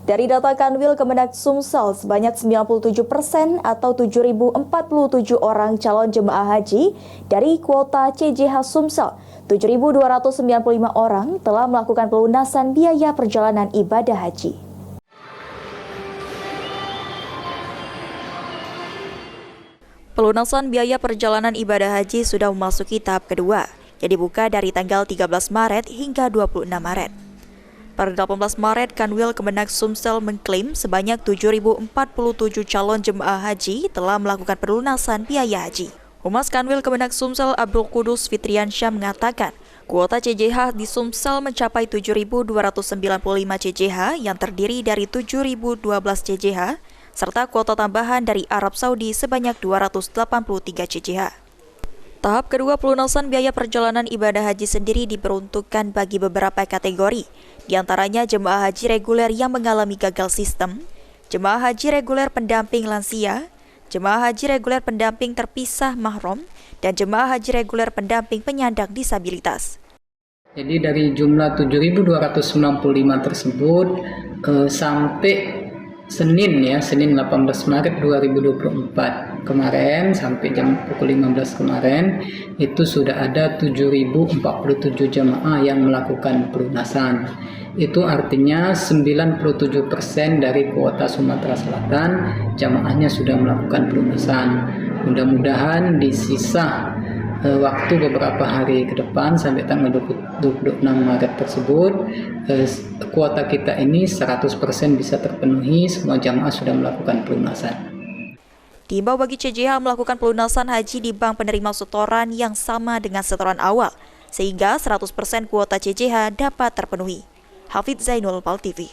Dari data Kanwil Kemenak Sumsel, sebanyak 97% atau 7.047 orang calon jemaah haji dari kuota CJH Sumsel, 7.295 orang telah melakukan pelunasan biaya perjalanan ibadah haji. Pelunasan biaya perjalanan ibadah haji sudah memasuki tahap kedua, yang dibuka dari tanggal 13 Maret hingga 26 Maret. Pada 18 Maret, Kanwil Kemenak Sumsel mengklaim sebanyak 7.047 calon jemaah haji telah melakukan pelunasan biaya haji. Humas Kanwil Kemenak Sumsel Abdul Qudus Fitriansyah mengatakan, kuota CJH di Sumsel mencapai 7.295 CJH yang terdiri dari 7.012 CJH, serta kuota tambahan dari Arab Saudi sebanyak 283 CJH. Tahap kedua pelunasan biaya perjalanan ibadah haji sendiri diperuntukkan bagi beberapa kategori, diantaranya jemaah haji reguler yang mengalami gagal sistem, jemaah haji reguler pendamping lansia, jemaah haji reguler pendamping terpisah mahram, dan jemaah haji reguler pendamping penyandang disabilitas. Jadi dari jumlah 7.295 tersebut sampai Senin 18 Maret 2024 kemarin sampai jam pukul 15 kemarin itu sudah ada 7.047 jemaah yang melakukan pelunasan. Itu artinya 97% dari kuota Sumatera Selatan jemaahnya sudah melakukan pelunasan. Mudah-mudahan di sisa waktu beberapa hari ke depan sampai tanggal 26 Maret tersebut kuota kita ini 100% bisa terpenuhi, semua jamaah sudah melakukan pelunasan. Diimbau bagi CJH melakukan pelunasan haji di bank penerima setoran yang sama dengan setoran awal, sehingga 100% kuota CJH dapat terpenuhi. Hafidz Zainul, PAL TV.